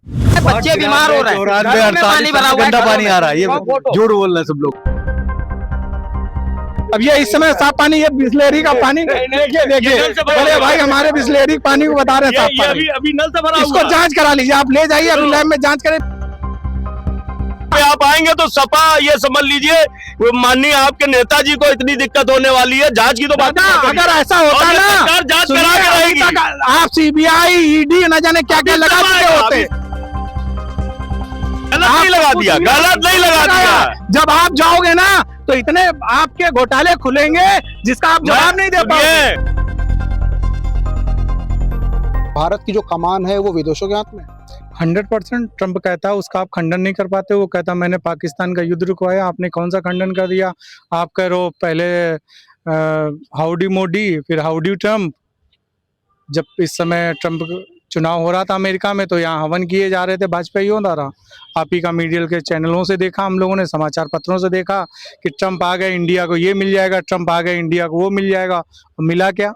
बच्चे बीमार हो रहे हैं, घरों में पानी भरा हुआ है, गंदा पानी आ रहा है, ये फोटो। झूठ बोल रहे हैं सब लोग। अब ये इस समय साफ पानी, ये बिस्लेरी का पानी देखिए बोले भाई हमारे बिस्लेरी पानी को बता रहे हैं साफ पानी। अभी नल से भरा इसको जांच करा लीजिए, आप ले जाइए अभी लैब में जांच करें। आप आएंगे तो सपा ये समझ लीजिए माननीय आपके नेताजी को इतनी दिक्कत होने वाली है, जांच की तो बात दादा, अगर ऐसा होता और ये ना, सरकार जांच सुनिए, करा के अभी रहेगी। तक आप सीबीआई ईडी न जाने क्या क्या लगा चुके होते। गलत नहीं लगा दिया, गलत नहीं लगा दिया। जब आप जाओगे ना तो इतने आपके घोटाले खुलेंगे जिसका आप जवाब नहीं दे पाओगे। भारत की जो कमान है वो विदेशों के हाथ में 100% ट्रंप कहता है, उसका आप खंडन नहीं कर पाते। वो कहता मैंने पाकिस्तान का युद्ध रुकवाया, आपने कौन सा खंडन कर दिया। आप कह रहे हो पहले हाउडी मोदी, फिर हाउडी ट्रंप। जब इस समय ट्रंप चुनाव हो रहा था अमेरिका में तो यहाँ हवन किए जा रहे थे वाजपेयियों द्वारा। आप ही का मीडिया के चैनलों से देखा, हम लोगों ने समाचार पत्रों से देखा कि ट्रंप आ गए इंडिया को ये मिल जाएगा, ट्रंप आ गए इंडिया को वो मिल जाएगा। और मिला क्या?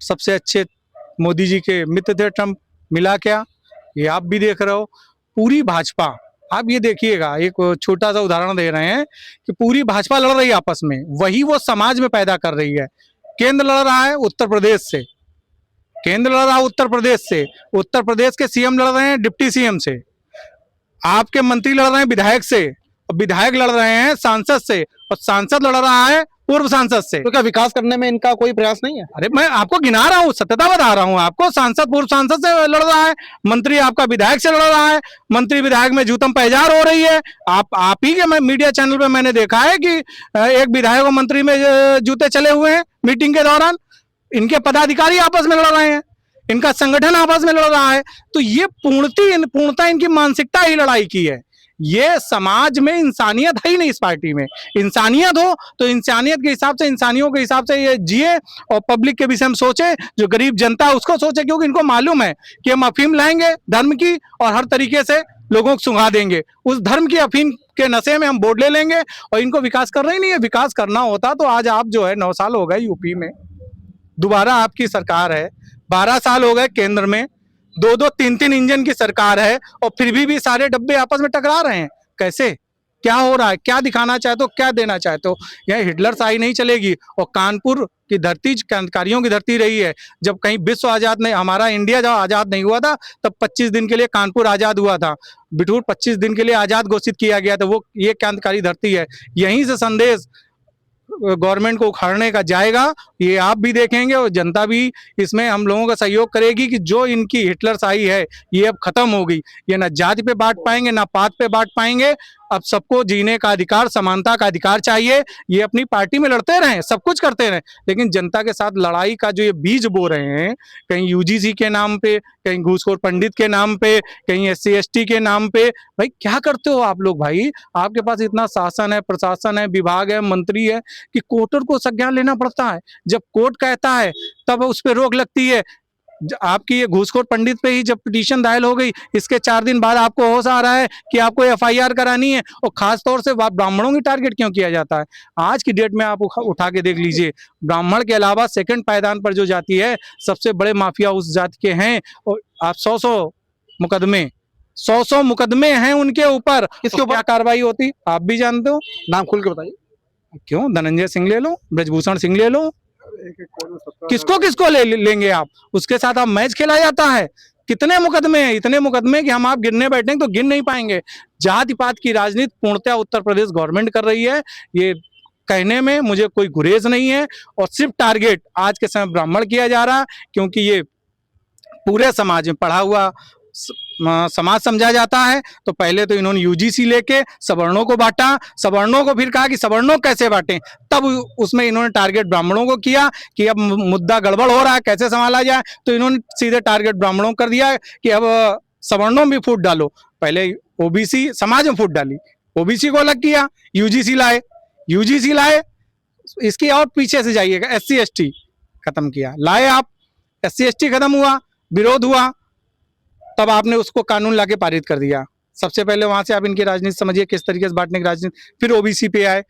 सबसे अच्छे मोदी जी के मित्र थे ट्रंप, मिला क्या? ये आप भी देख रहे हो। पूरी भाजपा, आप ये देखिएगा, एक छोटा सा उदाहरण दे रहे हैं कि पूरी भाजपा लड़ रही है आपस में, वही वो समाज में पैदा कर रही है। केंद्र लड़ रहा है उत्तर प्रदेश से, केंद्र लड़ रहा है उत्तर प्रदेश से, उत्तर प्रदेश के सीएम लड़ रहे हैं डिप्टी सीएम से, आपके मंत्री लड़ रहे हैं विधायक से, और विधायक लड़ रहे हैं सांसद से, और सांसद लड़ रहा है पूर्व सांसद से। तो क्या विकास करने में इनका कोई प्रयास नहीं है? अरे मैं आपको गिना रहा हूँ, सत्यता बता रहा हूँ आपको। सांसद पूर्व सांसद से लड़ रहा है, मंत्री आपका विधायक से लड़ रहा है, मंत्री विधायक में जूतम पैजार हो रही है। आप ही के मीडिया चैनल पे मैंने देखा है कि एक विधायक और मंत्री में जूते चले हुए हैं मीटिंग के दौरान। इनके पदाधिकारी आपस में लड़ रहे हैं, इनका संगठन आपस में लड़ रहा है। तो ये पूर्णता इनकी मानसिकता ही लड़ाई की है। ये समाज में इंसानियत है ही नहीं। इस पार्टी में इंसानियत हो तो इंसानियत के हिसाब से, इंसानियों के हिसाब से ये जिए और पब्लिक के विषय में सोचे, जो गरीब जनता है उसको सोचे। क्योंकि इनको मालूम है कि हम अफीम लाएंगे धर्म की और हर तरीके से लोगों को सुंघा देंगे। उस धर्म की अफीम के नशे में हम वोट ले लेंगे और इनको विकास करना ही नहीं है। विकास करना होता तो आज आप जो है 9 साल हो गए यूपी में, दोबारा आपकी सरकार है, 12 साल हो गए केंद्र में, 2-2, 3-3 इंजन की सरकार है, और फिर भी सारे डब्बे आपस में टकरा रहे हैं। कैसे? क्या हो रहा है? क्या दिखाना चाहते हो, क्या देना चाहते हो? यह हिटलर शाही नहीं चलेगी। और कानपुर की धरती क्रांतिकारियों की धरती रही है। जब कहीं विश्व आजाद नहीं, हमारा इंडिया जब आजाद नहीं हुआ था तब 25 दिन के लिए कानपुर आजाद हुआ था। बिठूर 25 दिन के लिए आजाद घोषित किया गया था। वो ये क्रांतिकारी धरती है। यहीं से संदेश गवर्नमेंट को उखाड़ने का जाएगा। ये आप भी देखेंगे और जनता भी इसमें हम लोगों का सहयोग करेगी कि जो इनकी हिटलर शाही है ये अब खत्म हो गई। ये ना जाति पे बांट पाएंगे, ना पात पे बांट पाएंगे। अब सबको जीने का अधिकार, समानता का अधिकार चाहिए। ये अपनी पार्टी में लड़ते रहें, सब कुछ करते रहें, लेकिन जनता के साथ लड़ाई का जो ये बीज बो रहे हैं, कहीं यूजीसी के नाम पे, कहीं घूसखोर पंडित के नाम पे, कहीं SC ST के नाम पे। भाई क्या करते हो आप लोग? भाई आपके पास इतना शासन है, प्रशासन है, विभाग है, मंत्री है कि कोर्ट को संज्ञान लेना पड़ता है। जब कोर्ट कहता है तब उस पर रोक लगती है। आपकी ये घूसखोर पंडित पे ही जब पिटीशन दायर हो गई, इसके 4 दिन बाद आपको होश आ रहा है कि आपको FIR करानी है। और खास तौर से ब्राह्मणों की टारगेट क्यों किया जाता है? आज की डेट में आप उठा के देख लीजिए, ब्राह्मण के अलावा सेकंड पायदान पर जो जाति है, सबसे बड़े माफिया उस जाति के हैं। और आप 100 मुकदमे हैं उनके ऊपर। किसके तो ऊपर? क्या कार्रवाई होती आप भी जानते हो। नाम खुल के बताइए। क्यों? धनंजय सिंह ले लो, ब्रजभूषण सिंह ले लो, किसको लेंगे आप? उसके साथ आप मैच खेला जाता है। कितने मुकदमे हैं? इतने मुकदमे कि हम आप गिनने बैठेंगे तो गिन नहीं पाएंगे। जाति पात की राजनीति पूर्णतः उत्तर प्रदेश गवर्नमेंट कर रही है। ये कहने में मुझे कोई गुरेज नहीं है। और सिर्फ टारगेट आज के समय ब्राह्मण किया जा रहा है, क्योंकि ये पूरे समाज में पढ़ा हुआ समाज समझा जाता है। तो पहले तो इन्होंने UGC लेके सवर्णों को बांटा, सवर्णों को फिर कहा कि सवर्णों कैसे बांटें, तब उसमें इन्होंने टारगेट ब्राह्मणों को किया कि अब मुद्दा गड़बड़ हो रहा है, कैसे संभाला जाए। तो इन्होंने सीधे टारगेट ब्राह्मणों कर दिया कि अब सवर्णों में फूट डालो। पहले OBC समाज में फूट डाली, OBC को अलग किया, UGC लाए, इसकी और पीछे से जाइएगा, SC ST खत्म किया, लाए आप, SC ST खत्म हुआ, विरोध हुआ, तब आपने उसको कानून लाके पारित कर दिया। सबसे पहले वहां से आप इनकी राजनीति समझिए, किस तरीके से बांटने की राजनीति। फिर OBC पे आए,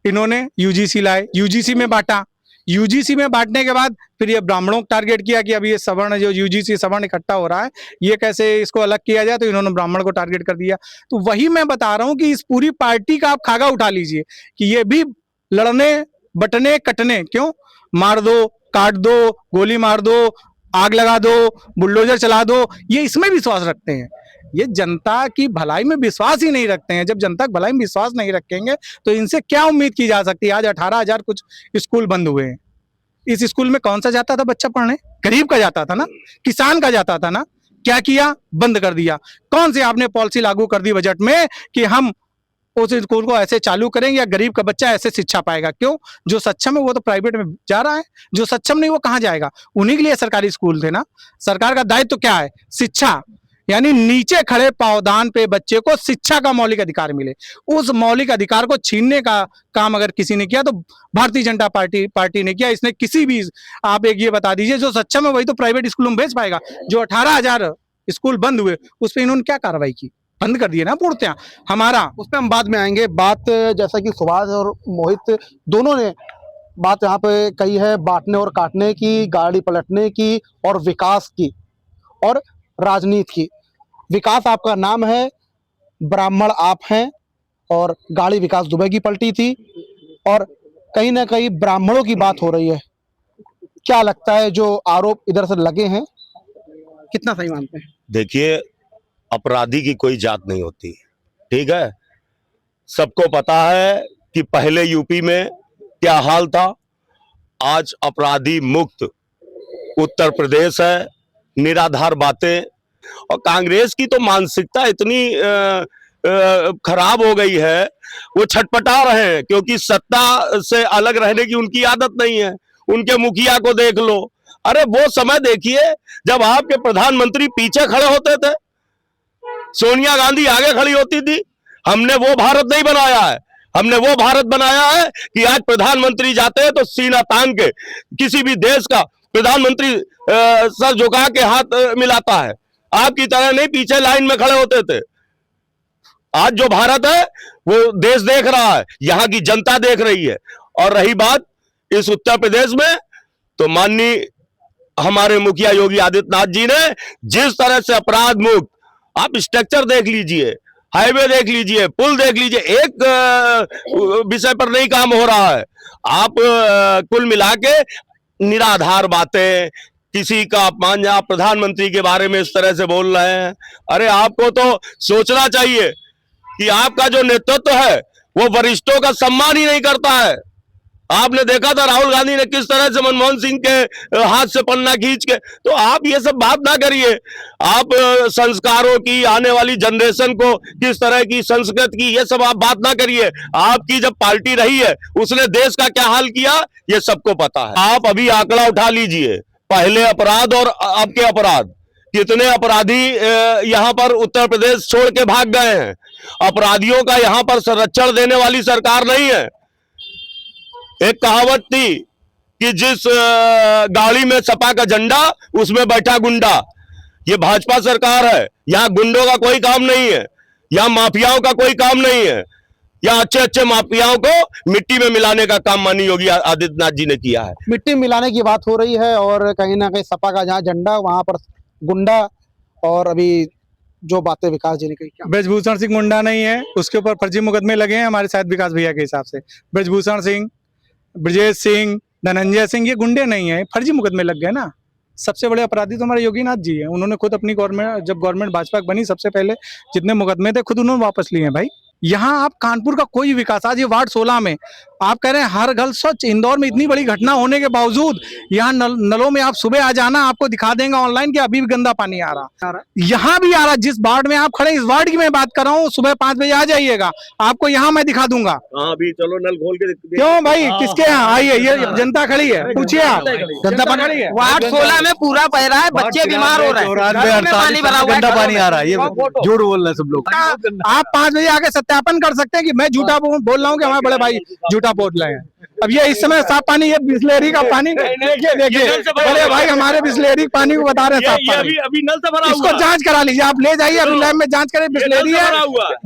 इन्होंने UGC लाए, UGC में बांटा, यूजीसी में बांटने के बाद फिर ये ब्राह्मणों को टारगेट किया कि अभी ये सवर्ण जो यूजीसी सवर्ण इकट्ठा हो रहा है, ये कैसे इसको अलग किया जाए, तो इन्होंने ब्राह्मण को टारगेट कर दिया। तो वही मैं बता रहा हूं कि इस पूरी पार्टी का आप खागा उठा लीजिए कि ये भी लड़ने बटने कटने, क्यों मार दो, काट दो, गोली मार दो, आग लगा दो, बुलडोजर चला दो, ये इसमें विश्वास रखते हैं। ये जनता की भलाई में विश्वास ही नहीं रखते हैं। जब जनता की भलाई में विश्वास नहीं रखेंगे तो इनसे क्या उम्मीद की जा सकती है। आज 18,000 कुछ स्कूल बंद हुए हैं। इस स्कूल में कौन सा जाता था बच्चा पढ़ने? गरीब का जाता था ना, किसान का जाता था ना। क्या किया? बंद कर दिया। कौन सी आपने पॉलिसी लागू कर दी बजट में कि हम उस स्कूल को ऐसे चालू करेंगे या गरीब का बच्चा ऐसे शिक्षा पाएगा? क्यों? जो सक्षम है वो तो प्राइवेट में जा रहा है, जो सक्षम नहीं वो कहाँ जाएगा? उन्हीं के लिए सरकारी स्कूल थे ना। सरकार का दायित्व तो क्या है? शिक्षा, यानी नीचे खड़े पावदान पे बच्चे को शिक्षा का मौलिक अधिकार मिले। उस मौलिक अधिकार को छीनने का काम अगर किसी ने किया तो भारतीय जनता पार्टी ने किया। इसने किसी भी, आप एक ये बता दीजिए, जो सक्षम है वही तो प्राइवेट स्कूलों में भेज पाएगा। जो 18,000 स्कूल बंद हुए उस पर इन्होंने क्या कार्रवाई की? बंद कर दिए ना पूर्णतया। हमारा उस पर हम बाद में आएंगे। बात जैसा कि सुभाष और मोहित दोनों ने बात यहाँ पे कही है, बांटने और काटने की, गाड़ी पलटने की और विकास की और राजनीति की। विकास आपका नाम है, ब्राह्मण आप हैं, और गाड़ी विकास दुबे की पलटी थी, और कहीं ना कहीं ब्राह्मणों की बात हो रही है। क्या लगता है जो आरोप इधर से लगे हैं, कितना सही मानते हैं? देखिए, अपराधी की कोई जात नहीं होती, ठीक है। सबको पता है कि पहले यूपी में क्या हाल था। आज अपराधी मुक्त उत्तर प्रदेश है। निराधार बातें, और कांग्रेस की तो मानसिकता इतनी खराब हो गई है, वो छटपटा रहे हैं क्योंकि सत्ता से अलग रहने की उनकी आदत नहीं है। उनके मुखिया को देख लो, अरे वो समय देखिए जब आपके प्रधानमंत्री पीछे खड़े होते थे, सोनिया गांधी आगे खड़ी होती थी। हमने वो भारत नहीं बनाया है। हमने वो भारत बनाया है कि आज प्रधानमंत्री जाते हैं तो सीना तान के किसी भी देश का प्रधानमंत्री सर झुका के हाथ मिलाता है। आपकी तरह नहीं पीछे लाइन में खड़े होते थे। आज जो भारत है वो देश देख रहा है, यहाँ की जनता देख रही है। और रही बात इस उत्तर प्रदेश में, तो माननीय हमारे मुखिया योगी आदित्यनाथ जी ने जिस तरह से अपराध मुक्त, आप स्ट्रक्चर देख लीजिए, हाईवे देख लीजिए, पुल देख लीजिए, एक विषय पर नहीं काम हो रहा है। आप कुल मिला के निराधार बातें, किसी का अपमान, आप प्रधानमंत्री के बारे में इस तरह से बोल रहे हैं। अरे आपको तो सोचना चाहिए कि आपका जो नेतृत्व है वो वरिष्ठों का सम्मान ही नहीं करता है। आपने देखा था राहुल गांधी ने किस तरह से मनमोहन सिंह के हाथ से पन्ना खींच के। तो आप ये सब बात ना करिए। आप संस्कारों की, आने वाली जनरेशन को किस तरह की संस्कृत की, ये सब आप बात ना करिए। आपकी जब पार्टी रही है उसने देश का क्या हाल किया ये सबको पता है। आप अभी आंकड़ा उठा लीजिए, पहले अपराध और अब के अपराध, कितने अपराधी यहाँ पर उत्तर प्रदेश छोड़ के भाग गए हैं। अपराधियों का यहाँ पर संरक्षण देने वाली सरकार नहीं है। एक कहावत थी कि जिस गाड़ी में सपा का झंडा उसमें बैठा गुंडा। ये भाजपा सरकार है, यहाँ गुंडों का कोई काम नहीं है, यहाँ माफियाओं का कोई काम नहीं है। यहाँ अच्छे अच्छे माफियाओं को मिट्टी में मिलाने का काम माननीय योगी आदित्यनाथ जी ने किया है। मिट्टी मिलाने की बात हो रही है और कहीं ना कहीं सपा का जहाँ झंडा वहां पर गुंडा। और अभी जो बातें विकास जी ने कही, क्या ब्रजभूषण सिंह मुंडा नहीं है, उसके ऊपर फर्जी मुकदमे लगे हैं हमारे शायद विकास भैया के हिसाब से। ब्रजभूषण सिंह, ब्रजेश सिंह, धनंजय सिंह, ये गुंडे नहीं है, फर्जी मुकदमे लग गए ना। सबसे बड़े अपराधी तो हमारे योगीनाथ जी हैं। उन्होंने खुद अपनी गवर्नमेंट, जब गवर्नमेंट भाजपा की बनी, सबसे पहले जितने मुकदमे थे खुद उन्होंने वापस लिए हैं भाई। यहाँ आप कानपुर का कोई विकास, आज ये वार्ड 16 में आप कह रहे हैं हर घर स्वच्छ। इंदौर में इतनी बड़ी घटना होने के बावजूद यहाँ नलों में आप सुबह आ जाना, आपको दिखा देंगे ऑनलाइन कि अभी भी गंदा पानी आ रहा। यहाँ भी आ रहा। जिस वार्ड में आप खड़े, इस वार्ड की मैं बात कर रहा हूँ, सुबह 5 बजे आ जाइएगा, आपको यहाँ मैं दिखा दूंगा। अभी चलो नल खोल के क्यों भाई, किसके यहाँ आइए, ये जनता खड़ी है, पूछिए आप। जनता खड़ी है। वार्ड 16 में पूरा बह रहा है, बच्चे बीमार हो रहे हैं, पानी भरा हुआ है, गंदा पानी आ रहा है। ये झूठ बोल रहे हैं सब लोग। आप 5 बजे आके सत्यापन कर सकते हैं कि मैं झूठा बोल रहा हूँ कि हमारे बड़े भाई झूठा बोल रहे हैं। अब ये इस समय साफ पानी, ये बिस्लेरी का पानी, देखिए बड़े भाई हमारे बिस्लेरी पानी को बता रहे हैं साफ पानी। अभी नल से भरा हुआ, इसको जांच करा लीजिए, आप ले जाइए, अभी लैब में जांच करें। बिस्लेरी है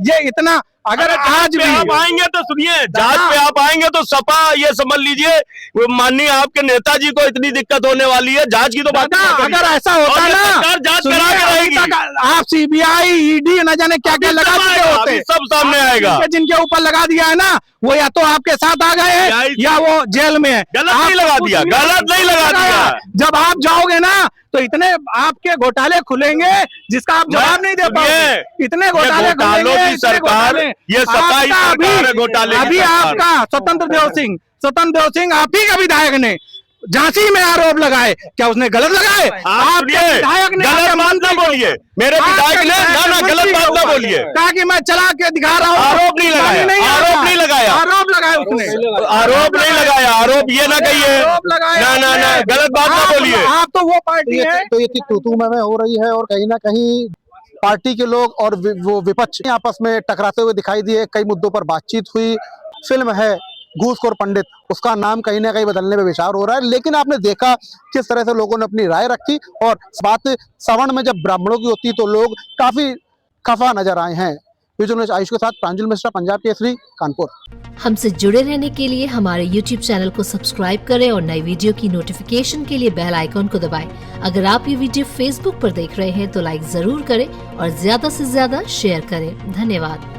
ये, इतना अगर आज भी आप आएंगे तो सुनिए, जांच पे आप आएंगे तो सपा ये समझ लीजिए, वो माननीय आपके नेताजी को इतनी दिक्कत होने वाली है, जांच की तो बात दादा, नहीं करिए। अगर ऐसा होता और ये ना, सरकार जांच सुनिए, करा के रहेगी। अभी तक आप सीबीआई ईडी न जाने क्या क्या लगा चुके होते, अभी सब सामने आएगा। जिनके ऊपर लगा दिया है ना, वो या तो आपके साथ आ गए हैं या वो जेल में है। गलत नहीं लगा दिया, गलत नहीं लगा दिया। जब आप जाओगे ना तो इतने आपके घोटाले खुलेंगे जिसका आप जवाब नहीं दे पाओगे। इतने घोटाले घोटालों की सरकार, ये सपा ही सरकार है घोटाले की अभी सरकार। आपका स्वतंत्र देव सिंह आप ही का विधायक ने झांसी में आरोप लगाए, क्या उसने गलत लगाए? आपके विधायक ने, गलत बात ना बोलिए, मेरे विधायक ने ना गलत बात ना बोलिए। कहा कि मैं चला के दिखा रहा हूँ, आरोप नहीं लगाया, आरोप नहीं लगाया, आरोप लगाया उसने, आरोप नहीं लगाया, आरोप ये ना कहिए, ना गलत बात ना बोलिए। आप तो वो पार्टी है। तो ये तू मैं हो रही है और कहीं ना कहीं पार्टी के लोग और वो विपक्ष आपस में टकराते हुए दिखाई दिए। कई मुद्दों पर बातचीत हुई। फिल्म है घूसखोर पंडित, उसका नाम कहीं ना कहीं बदलने पे विचार हो रहा है, लेकिन आपने देखा किस तरह से लोगों ने अपनी राय रखी। और बात श्रावण में जब ब्राह्मणों की होती तो लोग काफी खफा नजर आए हैं। आयुष के साथ प्रांजल मिश्रा, पंजाब केसरी, कानपुर। हमसे जुड़े रहने के लिए हमारे YouTube चैनल को सब्सक्राइब करें और नई वीडियो की नोटिफिकेशन के लिए बेल आइकॉन को दबाएं। अगर आप ये वीडियो Facebook पर देख रहे हैं तो लाइक जरूर करें और ज्यादा से ज्यादा शेयर करें। धन्यवाद।